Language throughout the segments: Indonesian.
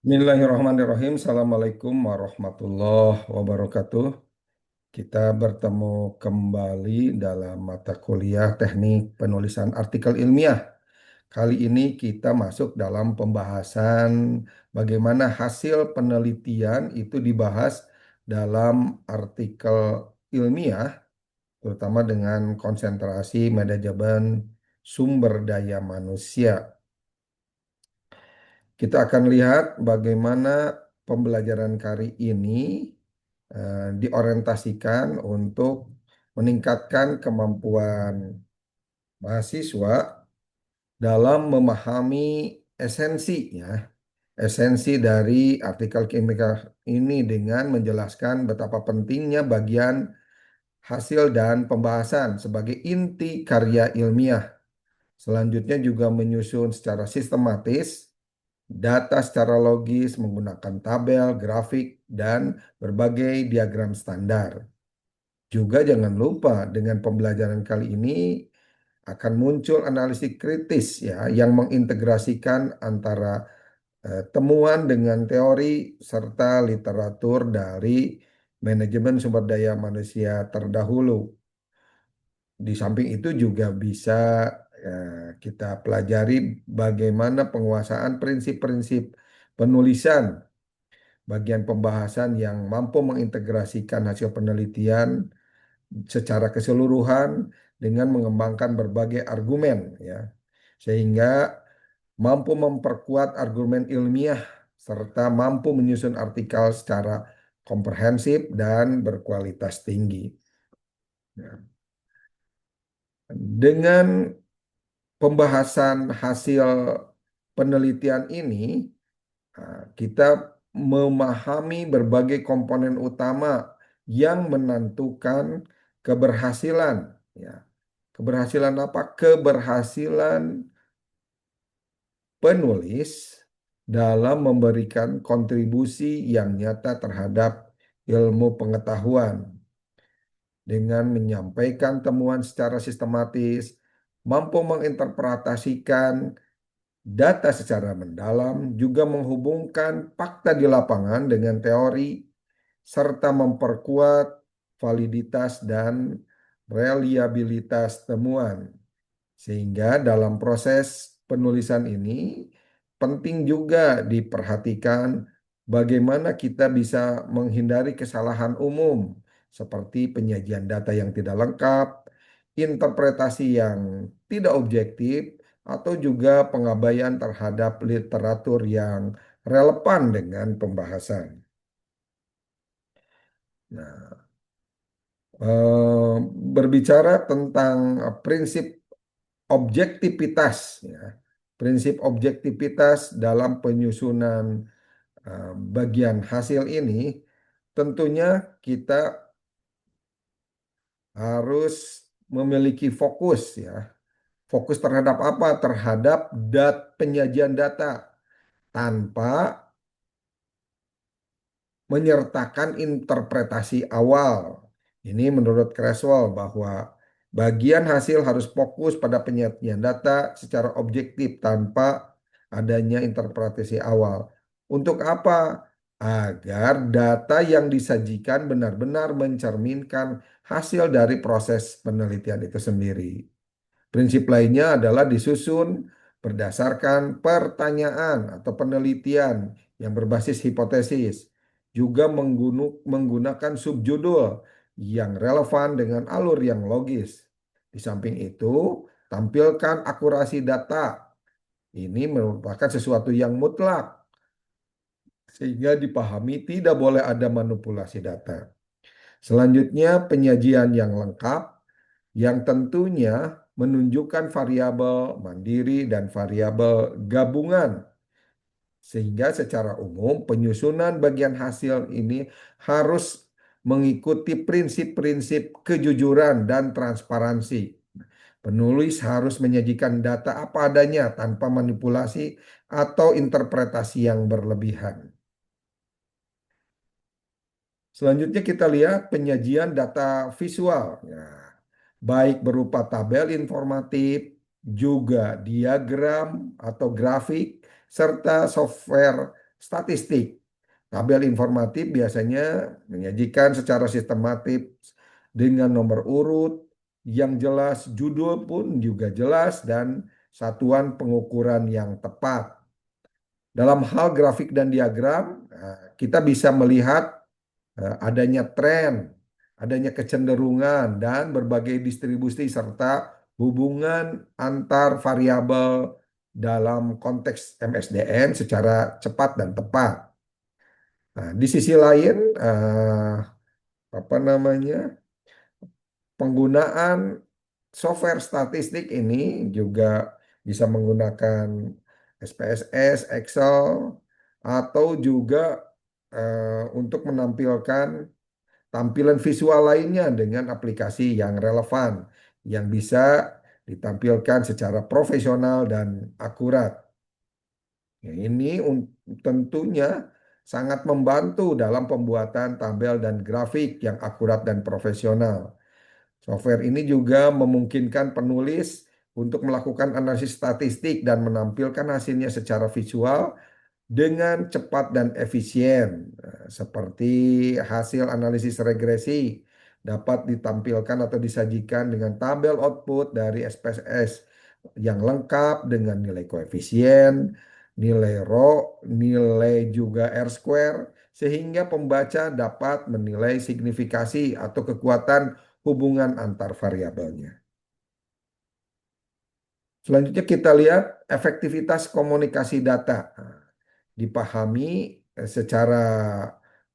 Bismillahirrahmanirrahim. Assalamualaikum warahmatullahi wabarakatuh. Kita bertemu kembali dalam mata kuliah teknik penulisan artikel ilmiah. Kali ini kita masuk dalam pembahasan bagaimana hasil penelitian itu dibahas dalam artikel ilmiah, terutama dengan konsentrasi manajemen sumber daya manusia. Kita akan lihat bagaimana pembelajaran kali ini diorientasikan untuk meningkatkan kemampuan mahasiswa dalam memahami esensi dari artikel kimia ini dengan menjelaskan betapa pentingnya bagian hasil dan pembahasan sebagai inti karya ilmiah. Selanjutnya juga menyusun secara sistematis data secara logis menggunakan tabel, grafik, dan berbagai diagram standar. Juga jangan lupa dengan pembelajaran kali ini akan muncul analisis kritis ya yang mengintegrasikan antara temuan dengan teori serta literatur dari manajemen sumber daya manusia terdahulu. Di samping itu juga bisa kita pelajari bagaimana penguasaan prinsip-prinsip penulisan, bagian pembahasan yang mampu mengintegrasikan hasil penelitian secara keseluruhan dengan mengembangkan berbagai argumen ya, sehingga mampu memperkuat argumen ilmiah serta mampu menyusun artikel secara komprehensif dan berkualitas tinggi. Ya. Dengan pembahasan hasil penelitian ini, kita memahami berbagai komponen utama yang menentukan keberhasilan. Ya. Keberhasilan apa? Keberhasilan penulis dalam memberikan kontribusi yang nyata terhadap ilmu pengetahuan dengan menyampaikan temuan secara sistematis, mampu menginterpretasikan data secara mendalam, juga menghubungkan fakta di lapangan dengan teori, serta memperkuat validitas dan reliabilitas temuan. Sehingga dalam proses penulisan ini penting juga diperhatikan bagaimana kita bisa menghindari kesalahan umum seperti penyajian data yang tidak lengkap, interpretasi yang tidak objektif, atau juga pengabaian terhadap literatur yang relevan dengan pembahasan. Nah, berbicara tentang prinsip objektivitas, ya, prinsip objektivitas dalam penyusunan bagian hasil ini, tentunya kita harus memiliki fokus, ya. Fokus terhadap apa? Terhadap penyajian data tanpa menyertakan interpretasi awal. Ini menurut Creswell bahwa bagian hasil harus fokus pada penyajian data secara objektif tanpa adanya interpretasi awal. Untuk apa? Agar data yang disajikan benar-benar mencerminkan hasil dari proses penelitian itu sendiri. Prinsip lainnya adalah disusun berdasarkan pertanyaan atau penelitian yang berbasis hipotesis. Juga menggunakan subjudul yang relevan dengan alur yang logis. Di samping itu, tampilkan akurasi data. Ini merupakan sesuatu yang mutlak, sehingga dipahami tidak boleh ada manipulasi data. Selanjutnya, penyajian yang lengkap yang tentunya menunjukkan variabel mandiri dan variabel gabungan. Sehingga secara umum penyusunan bagian hasil ini harus mengikuti prinsip-prinsip kejujuran dan transparansi. Penulis harus menyajikan data apa adanya tanpa manipulasi atau interpretasi yang berlebihan. Selanjutnya kita lihat penyajian data visual. Nah, baik berupa tabel informatif, juga diagram atau grafik, serta software statistik. Tabel informatif biasanya menyajikan secara sistematis dengan nomor urut yang jelas, judul pun juga jelas, dan satuan pengukuran yang tepat. Dalam hal grafik dan diagram, kita bisa melihat adanya tren, adanya kecenderungan, dan berbagai distribusi serta hubungan antar variabel dalam konteks MSDN secara cepat dan tepat. Nah, di sisi lain, apa namanya, penggunaan software statistik ini juga bisa menggunakan SPSS, Excel, atau juga untuk menampilkan tampilan visual lainnya dengan aplikasi yang relevan, yang bisa ditampilkan secara profesional dan akurat. Ya, ini tentunya sangat membantu dalam pembuatan tabel dan grafik yang akurat dan profesional. Software ini juga memungkinkan penulis untuk melakukan analisis statistik dan menampilkan hasilnya secara visual dengan cepat dan efisien. Seperti hasil analisis regresi dapat ditampilkan atau disajikan dengan tabel output dari SPSS yang lengkap dengan nilai koefisien, nilai rho, nilai juga R square, sehingga pembaca dapat menilai signifikasi atau kekuatan hubungan antar variabelnya. Selanjutnya kita lihat efektivitas komunikasi data. Nah, dipahami secara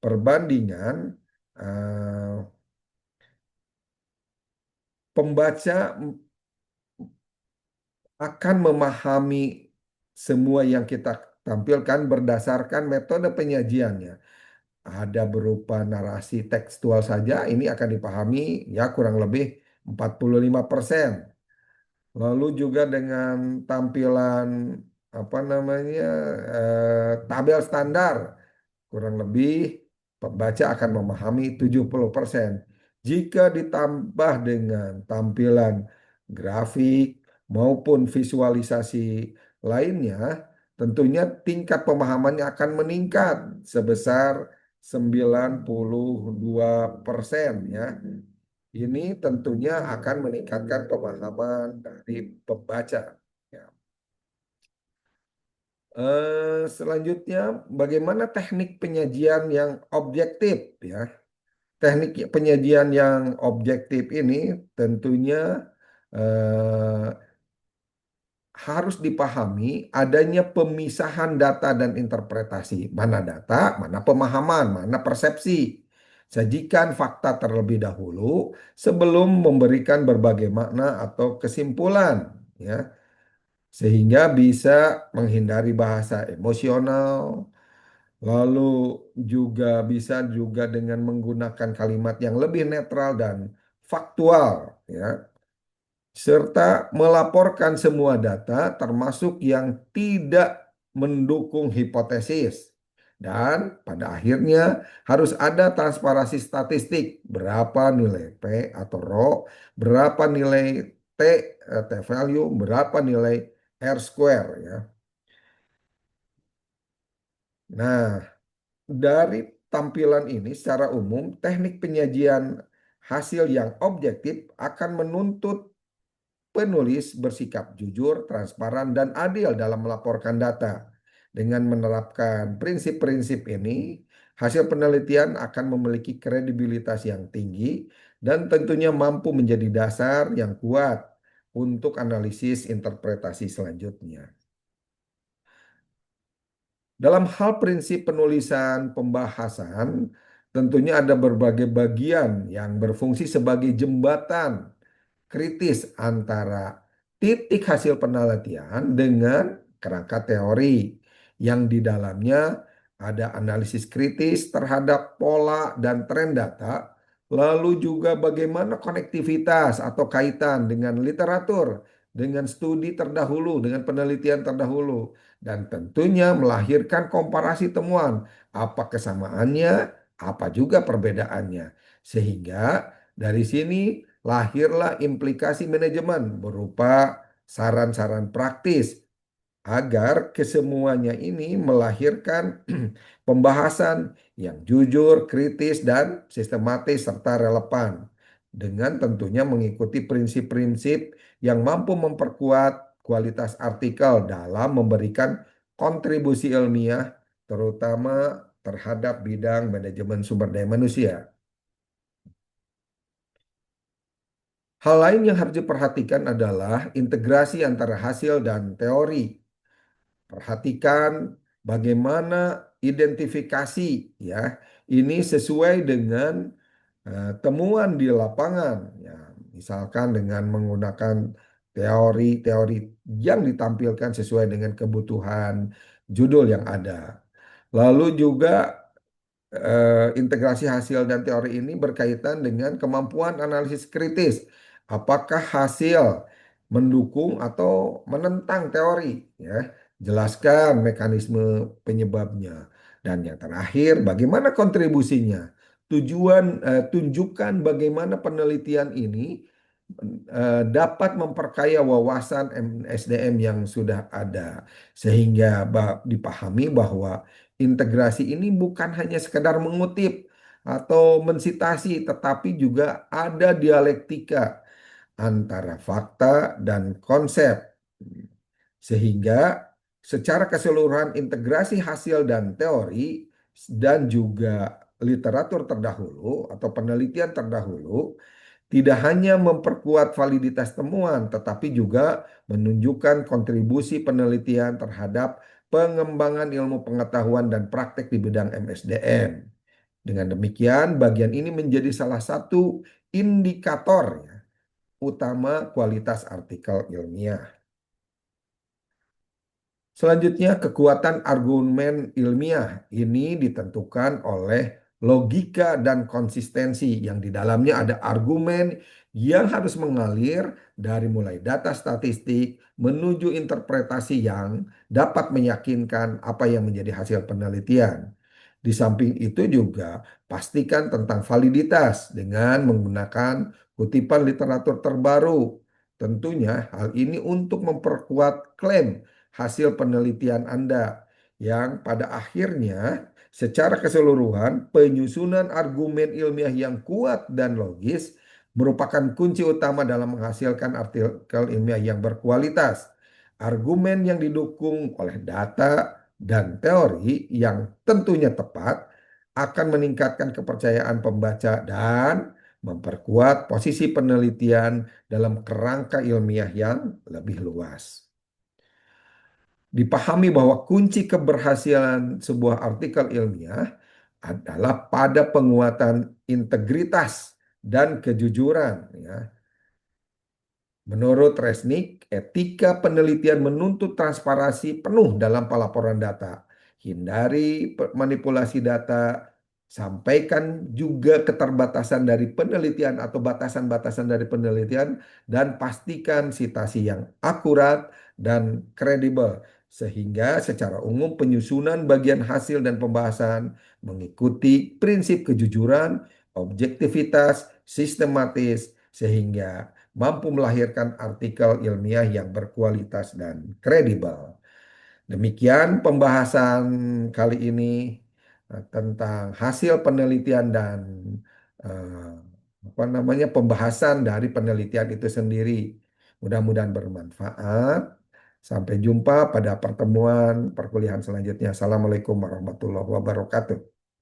perbandingan, eh, pembaca akan memahami semua yang kita tampilkan berdasarkan metode penyajiannya. Ada berupa narasi tekstual saja, ini akan dipahami ya kurang lebih 45%. Lalu juga dengan tampilan apa namanya, tabel standar, kurang lebih pembaca akan memahami 70%. Jika ditambah dengan tampilan grafik maupun visualisasi lainnya, tentunya tingkat pemahamannya akan meningkat sebesar 92% ya. Ini tentunya akan meningkatkan pemahaman dari pembaca. Ya. Selanjutnya, bagaimana teknik penyajian yang objektif ya? Teknik penyajian yang objektif ini tentunya eh, harus dipahami adanya pemisahan data dan interpretasi. Mana data, mana pemahaman, mana persepsi. Sajikan fakta terlebih dahulu sebelum memberikan berbagai makna atau kesimpulan, ya, sehingga bisa menghindari bahasa emosional. Lalu juga bisa juga dengan menggunakan kalimat yang lebih netral dan faktual, ya, serta melaporkan semua data termasuk yang tidak mendukung hipotesis. Dan pada akhirnya harus ada transparansi statistik, berapa nilai P atau rho, berapa nilai T, T value, berapa nilai R square ya. Nah, dari tampilan ini secara umum teknik penyajian hasil yang objektif akan menuntut penulis bersikap jujur, transparan, dan adil dalam melaporkan data. Dengan menerapkan prinsip-prinsip ini, hasil penelitian akan memiliki kredibilitas yang tinggi dan tentunya mampu menjadi dasar yang kuat untuk analisis interpretasi selanjutnya. Dalam hal prinsip penulisan pembahasan, tentunya ada berbagai bagian yang berfungsi sebagai jembatan kritis antara titik hasil penelitian dengan kerangka teori yang di dalamnya ada analisis kritis terhadap pola dan tren data, lalu juga bagaimana konektivitas atau kaitan dengan literatur, dengan studi terdahulu, dengan penelitian terdahulu, dan tentunya melahirkan komparasi temuan, apa kesamaannya, apa juga perbedaannya, sehingga dari sini lahirlah implikasi manajemen berupa saran-saran praktis agar kesemuanya ini melahirkan pembahasan yang jujur, kritis, dan sistematis serta relevan dengan tentunya mengikuti prinsip-prinsip yang mampu memperkuat kualitas artikel dalam memberikan kontribusi ilmiah terutama terhadap bidang manajemen sumber daya manusia. Hal lain yang harus diperhatikan adalah integrasi antara hasil dan teori. Perhatikan bagaimana identifikasi ya ini sesuai dengan temuan di lapangan ya, misalkan dengan menggunakan teori-teori yang ditampilkan sesuai dengan kebutuhan judul yang ada. Lalu juga integrasi hasil dan teori ini berkaitan dengan kemampuan analisis kritis. Apakah hasil mendukung atau menentang teori? Ya, jelaskan mekanisme penyebabnya. Dan yang terakhir, bagaimana kontribusinya? Tunjukkan bagaimana penelitian ini dapat memperkaya wawasan SDM yang sudah ada sehingga dipahami bahwa integrasi ini bukan hanya sekedar mengutip atau mensitasi tetapi juga ada dialektika antara fakta dan konsep sehingga secara keseluruhan integrasi hasil dan teori dan juga literatur terdahulu atau penelitian terdahulu tidak hanya memperkuat validitas temuan, tetapi juga menunjukkan kontribusi penelitian terhadap pengembangan ilmu pengetahuan dan praktek di bidang MSDM. Dengan demikian, bagian ini menjadi salah satu indikator ya, utama kualitas artikel ilmiah. Selanjutnya, kekuatan argumen ilmiah ini ditentukan oleh logika dan konsistensi yang di dalamnya ada argumen yang harus mengalir dari mulai data statistik menuju interpretasi yang dapat meyakinkan apa yang menjadi hasil penelitian. Di samping itu juga pastikan tentang validitas dengan menggunakan kutipan literatur terbaru. Tentunya hal ini untuk memperkuat klaim hasil penelitian Anda yang pada akhirnya secara keseluruhan penyusunan argumen ilmiah yang kuat dan logis merupakan kunci utama dalam menghasilkan artikel ilmiah yang berkualitas. Argumen yang didukung oleh data dan teori yang tentunya tepat akan meningkatkan kepercayaan pembaca dan memperkuat posisi penelitian dalam kerangka ilmiah yang lebih luas. Dipahami bahwa kunci keberhasilan sebuah artikel ilmiah adalah pada penguatan integritas dan kejujuran. Ya. Menurut Resnick, etika penelitian menuntut transparansi penuh dalam pelaporan data. Hindari manipulasi data, sampaikan juga keterbatasan dari penelitian atau batasan-batasan dari penelitian, dan pastikan citasi yang akurat dan kredibel. Sehingga secara umum penyusunan bagian hasil dan pembahasan mengikuti prinsip kejujuran, objektivitas, sistematis, sehingga mampu melahirkan artikel ilmiah yang berkualitas dan kredibel. Demikian pembahasan kali ini tentang hasil penelitian dan eh, apa namanya pembahasan dari penelitian itu sendiri. Mudah-mudahan bermanfaat. Sampai jumpa pada pertemuan perkuliahan selanjutnya. Assalamualaikum warahmatullahi wabarakatuh.